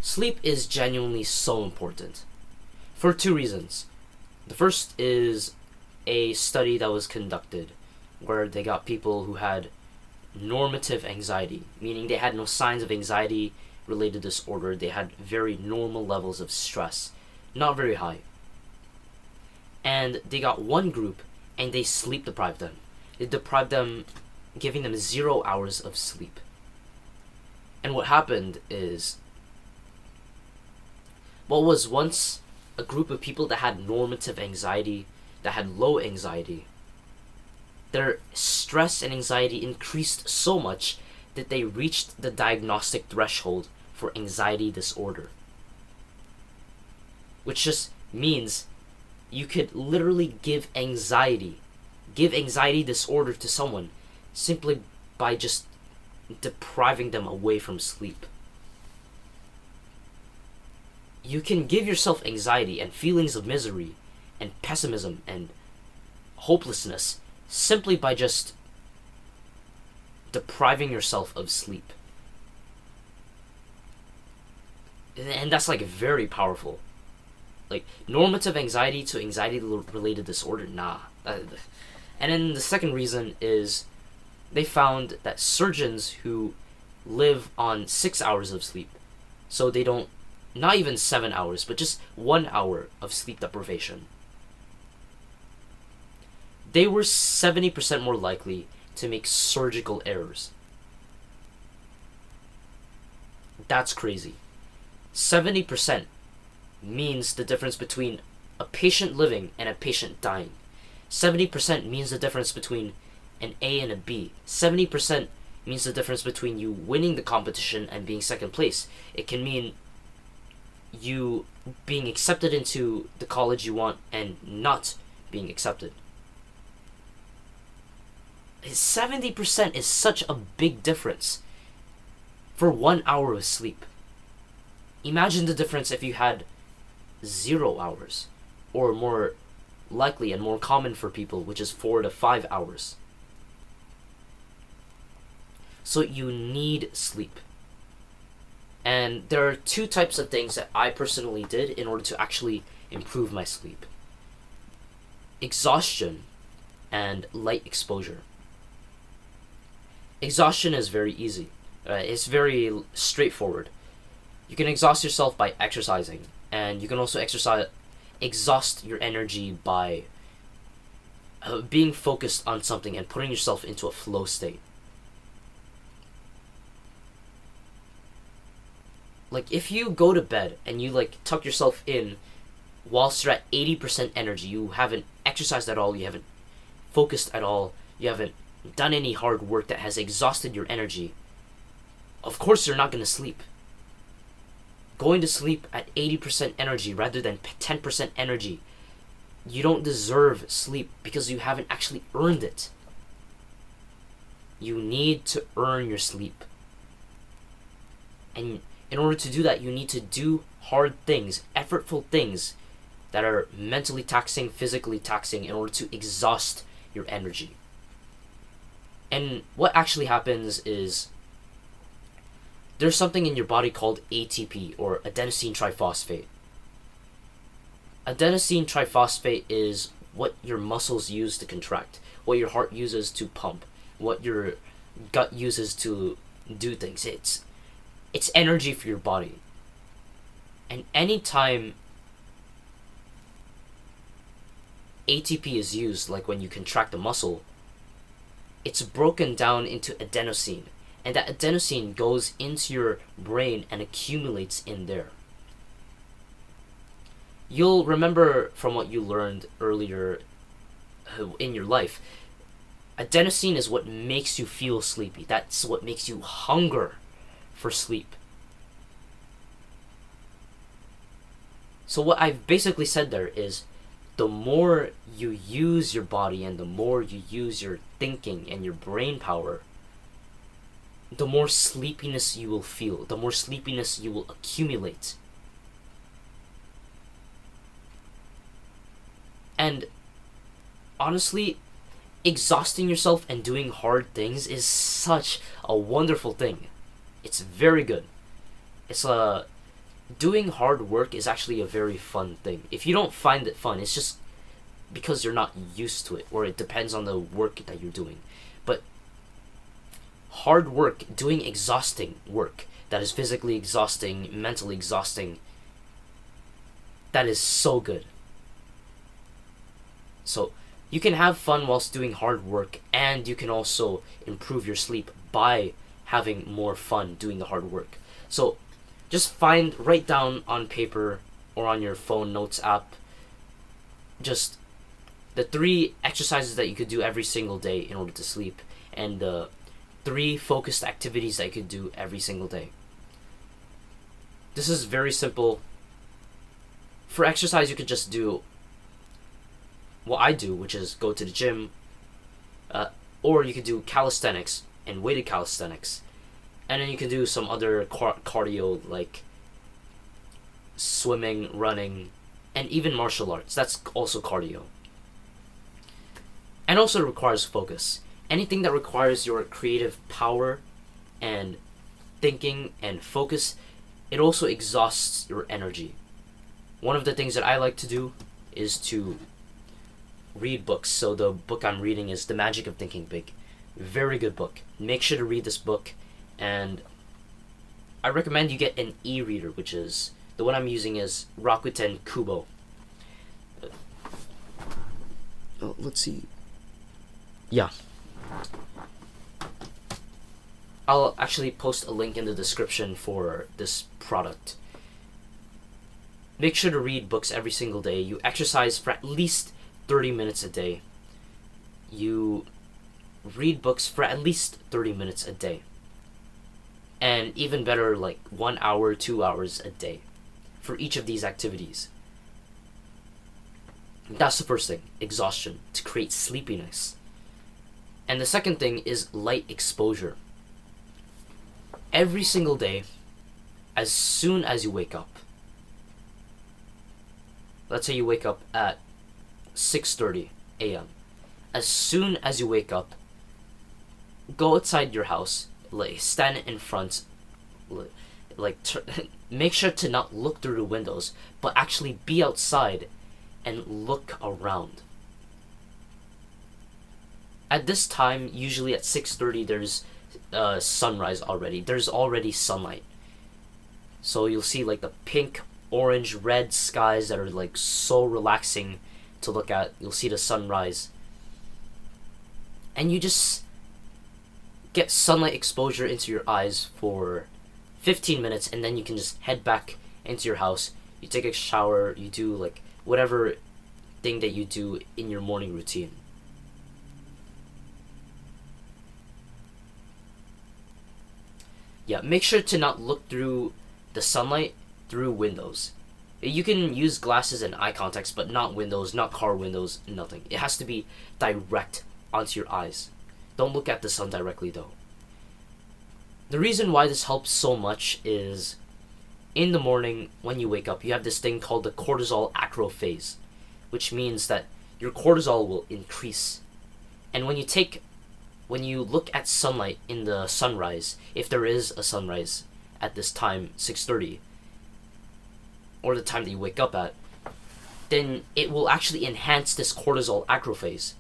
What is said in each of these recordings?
Sleep is genuinely so important for two reasons. The first is a study that was conducted where they got people who had normative anxiety, meaning they had no signs of anxiety related disorder. They had very normal levels of stress, not very high. And they got one group and they sleep deprived them. They deprived them, giving them 0 hours of sleep. And what happened is, what was once a group of people that had normative anxiety, that had low anxiety, their stress and anxiety increased so much that they reached the diagnostic threshold for anxiety disorder. Which just means you could literally give anxiety disorder to someone simply by just depriving them away from sleep. You can give yourself anxiety and feelings of misery and pessimism and hopelessness simply by just depriving yourself of sleep. And that's like very powerful. Like normative anxiety to anxiety related disorder, nah. And then the second reason is they found that surgeons who live on 6 hours of sleep, so they don't, not even 7 hours, but just 1 hour of sleep deprivation, they were 70% more likely to make surgical errors. That's crazy. 70% means the difference between a patient living and a patient dying. 70% means the difference between an A and a B. 70% means the difference between you winning the competition and being second place. It can mean you being accepted into the college you want and not being accepted. 70% is such a big difference for 1 hour of sleep. Imagine the difference if you had 0 hours, or more likely and more common for people, which is 4 to 5 hours. So you need sleep. And there are two types of things that I personally did in order to actually improve my sleep: exhaustion and light exposure. Exhaustion is very easy. It's very straightforward. You can exhaust yourself by exercising, and you can also exhaust your energy by being focused on something and putting yourself into a flow state. Like if you go to bed and you like tuck yourself in whilst you're at 80% energy, you haven't exercised at all, you haven't focused at all, you haven't done any hard work that has exhausted your energy, of course you're not going to sleep. Going to sleep at 80% energy rather than 10% energy, you don't deserve sleep because you haven't actually earned it. You need to earn your sleep. And in order to do that, you need to do hard things, effortful things that are mentally taxing, physically taxing, in order to exhaust your energy. And what actually happens is there's something in your body called ATP, or adenosine triphosphate. Adenosine triphosphate is what your muscles use to contract, what your heart uses to pump, what your gut uses to do things. It's energy for your body. And anytime ATP is used, like when you contract a muscle, it's broken down into adenosine. And that adenosine goes into your brain and accumulates in there. You'll remember from what you learned earlier in your life, adenosine is what makes you feel sleepy. That's what makes you hunger for sleep. So what I've basically said there is, the more you use your body and the more you use your thinking and your brain power, the more sleepiness you will feel, the more sleepiness you will accumulate. And honestly, exhausting yourself and doing hard things is such a wonderful thing. It's very good. doing hard work is actually a very fun thing. If you don't find it fun, it's just because you're not used to it, or it depends on the work that you're doing. But hard work, doing exhausting work that is physically exhausting, mentally exhausting, that is so good. So you can have fun whilst doing hard work, and you can also improve your sleep by having more fun doing the hard work. So just write down on paper or on your phone notes app just the 3 exercises that you could do every single day in order to sleep, and the 3 focused activities that you could do every single day. This is very simple. For exercise, you could just do what I do, which is go to the gym, or you could do calisthenics and weighted calisthenics, and then you can do some other cardio like swimming, running, and even martial arts. That's also cardio. And also requires focus. Anything that requires your creative power and thinking and focus, it also exhausts your energy. One of the things that I like to do is to read books. So the book I'm reading is The Magic of Thinking Big. Very good book. Make sure to read this book, and I recommend you get an e-reader, which is the one I'm using is Rakuten Kubo. Let's see. Yeah. I'll actually post a link in the description for this product. Make sure to read books every single day. You exercise for at least 30 minutes a day. You read books for at least 30 minutes a day. And even better, like 1 hour, 2 hours a day for each of these activities. That's the first thing, exhaustion, to create sleepiness. And the second thing is light exposure. Every single day, as soon as you wake up, let's say you wake up at 6:30 a.m. As soon as you wake up, go outside your house, like stand in front, make sure to not look through the windows, but actually be outside and look around. At this time, usually at 6:30, there's sunrise already. There's already sunlight. So you'll see like the pink, orange, red skies that are like so relaxing to look at. You'll see the sunrise. And you just get sunlight exposure into your eyes for 15 minutes, and then you can just head back into your house. You take a shower, you do like whatever thing that you do in your morning routine. Yeah, make sure to not look through the sunlight through windows. You can use glasses and eye contacts, but not windows, not car windows, nothing. It has to be direct onto your eyes. Don't look at the sun directly though. The reason why this helps so much is in the morning when you wake up, you have this thing called the cortisol acrophase, which means that your cortisol will increase. And when you look at sunlight in the sunrise, if there is a sunrise at this time, 6:30, or the time that you wake up at, then it will actually enhance this cortisol acrophase.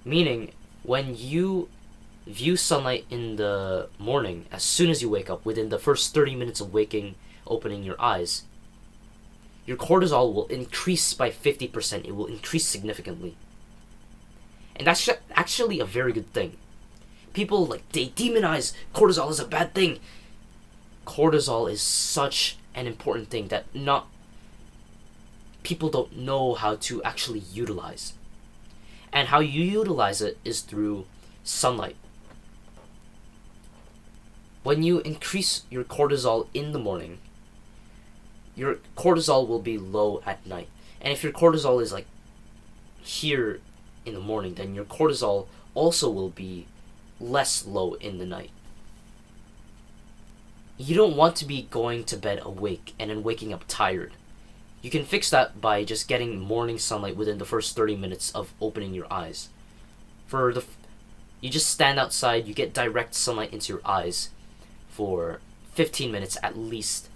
Meaning, when you view sunlight in the morning, as soon as you wake up, within the first 30 minutes of opening your eyes, your cortisol will increase by 50%. It will increase significantly. And that's actually a very good thing. People, they demonize cortisol as a bad thing. Cortisol is such an important thing that people don't know how to actually utilize. And how you utilize it is through sunlight. When you increase your cortisol in the morning, your cortisol will be low at night. And if your cortisol is here in the morning, then your cortisol also will be less low in the night. You don't want to be going to bed awake and then waking up tired. You can fix that by just getting morning sunlight within the first 30 minutes of opening your eyes. You just stand outside, you get direct sunlight into your eyes for 15 minutes at least.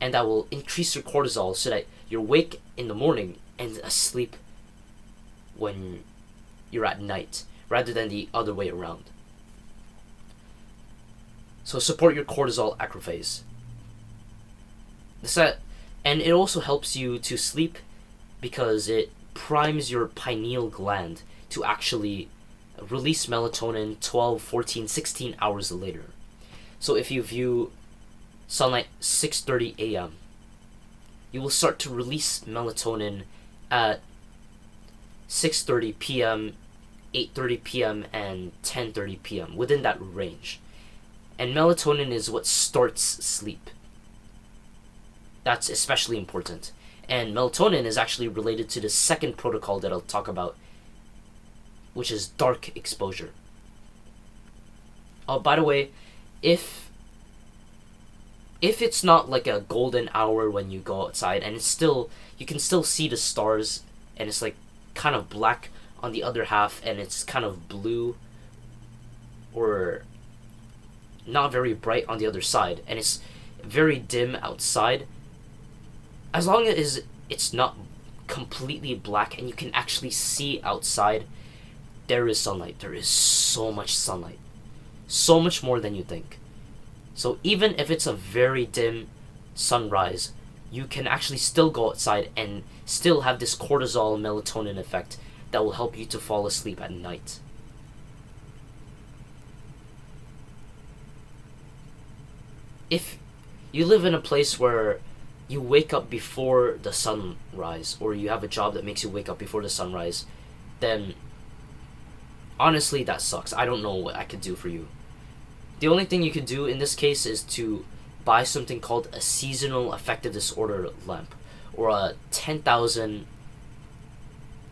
and that will increase your cortisol so that you're awake in the morning and asleep when you're at night, rather than the other way around. So support your cortisol acrophase. And it also helps you to sleep because it primes your pineal gland to actually release melatonin 12, 14, 16 hours later. So if you view sunlight 6:30 a.m., you will start to release melatonin at 6:30 p.m., 8:30 p.m., and 10:30 p.m., within that range. And melatonin is what starts sleep. That's especially important. And melatonin is actually related to the second protocol that I'll talk about, which is dark exposure. Oh, by the way, if it's not like a golden hour when you go outside and it's still, you can still see the stars and it's like kind of black on the other half and it's kind of blue or not very bright on the other side and it's very dim outside, as long as it's not completely black and you can actually see outside, there is sunlight. There is so much sunlight. So much more than you think. So even if it's a very dim sunrise, you can actually still go outside and still have this cortisol melatonin effect that will help you to fall asleep at night. If you live in a place where you wake up before the sunrise, or you have a job that makes you wake up before the sunrise, then honestly that sucks. I don't know what I could do for you. The only thing you could do in this case is to buy something called a seasonal affective disorder lamp, or a 10,000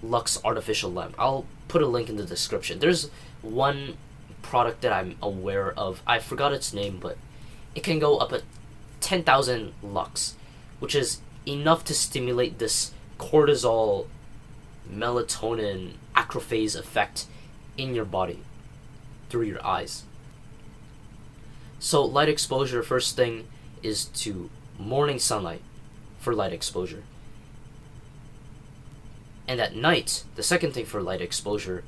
lux artificial lamp. I'll put a link in the description. There's one product that I'm aware of. I forgot its name, but it can go up at 10,000 lux, which is enough to stimulate this cortisol melatonin acrophase effect in your body through your eyes. So light exposure, first thing is to morning sunlight for light exposure. And at night, the second thing for light exposure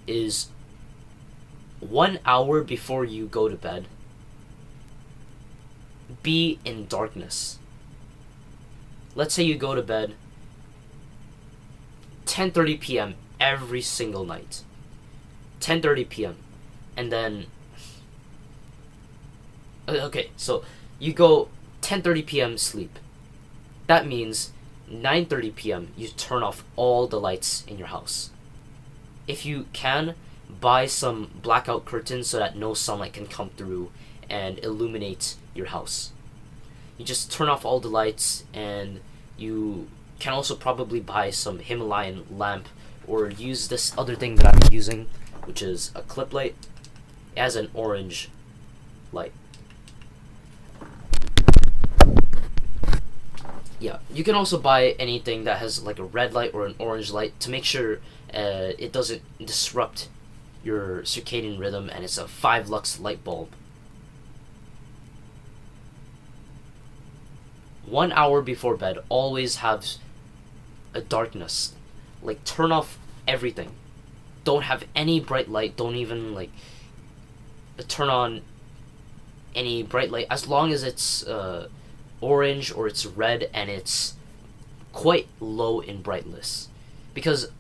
is 1 hour before you go to bed, be in darkness. Let's say you go to bed 10:30 p.m. every single night. 10:30 p.m. And then okay, so you go 10:30 p.m. sleep. That means 9:30 p.m. you turn off all the lights in your house. If you can, buy some blackout curtains so that no sunlight can come through and illuminate your house. You just turn off all the lights, and you can also probably buy some Himalayan lamp or use this other thing that I'm using, which is a clip light. It has an orange light. Yeah, you can also buy anything that has like a red light or an orange light to make sure it doesn't disrupt your circadian rhythm, and it's a 5 lux light bulb. 1 hour before bed, always have a darkness. Like, turn off everything. Don't have any bright light. Don't even like turn on any bright light, as long as it's orange or it's red and it's quite low in brightness, because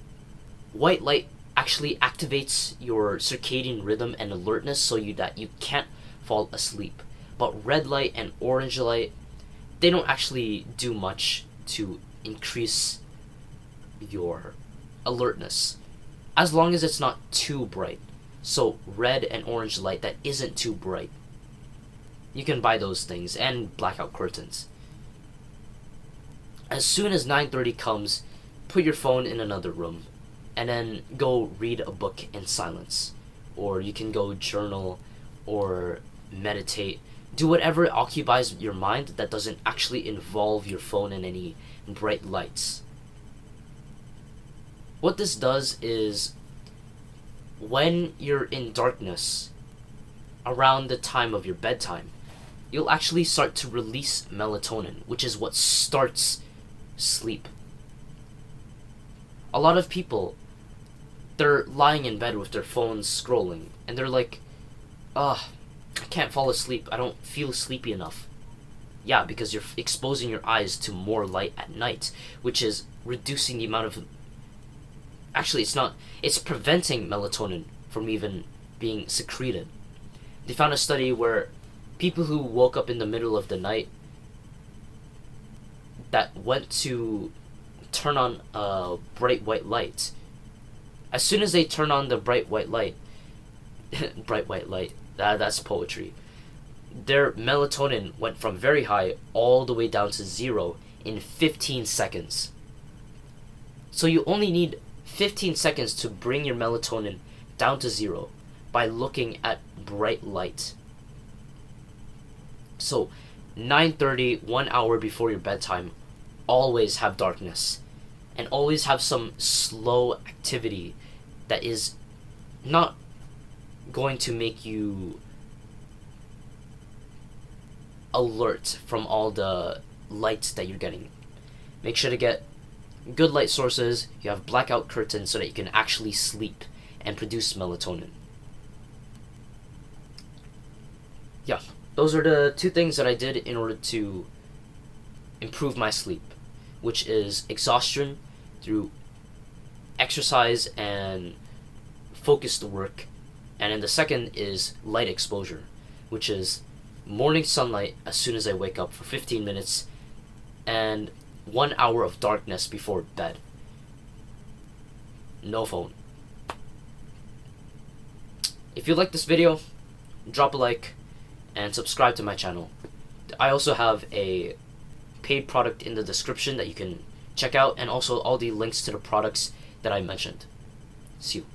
white light actually activates your circadian rhythm and alertness so that you can't fall asleep. But red light and orange light, they don't actually do much to increase your alertness, as long as it's not too bright. So red and orange light that isn't too bright, you can buy those things, and blackout curtains. As soon as 9:30 comes, put your phone in another room and then go read a book in silence, or you can go journal or meditate. Do whatever occupies your mind that doesn't actually involve your phone in any bright lights. What this does is, when you're in darkness around the time of your bedtime, you'll actually start to release melatonin, which is what starts sleep. A lot of people, they're lying in bed with their phones scrolling, and they're like, ugh, I can't fall asleep. I don't feel sleepy enough. Yeah, because you're exposing your eyes to more light at night, which is reducing the amount of... Actually, it's not. It's preventing melatonin from even being secreted. They found a study where people who woke up in the middle of the night that went to turn on a bright white light, as soon as they turn on the bright white light, bright white light, that's poetry, their melatonin went from very high all the way down to 0 in 15 seconds. So you only need 15 seconds to bring your melatonin down to 0 by looking at bright light. So 9:30, 1 hour before your bedtime, always have darkness, and always have some slow activity that is not going to make you alert from all the lights that you're getting. Make sure to get good light sources. You have blackout curtains so that you can actually sleep and produce melatonin. Yeah, those are the 2 things that I did in order to improve my sleep, which is exhaustion through exercise and focused work, and then the second is light exposure, which is morning sunlight as soon as I wake up for 15 minutes and 1 hour of darkness before bed. No phone. If you like this video, drop a like and subscribe to my channel. I also have a paid product in the description that you can check out, and also all the links to the products that I mentioned. See you.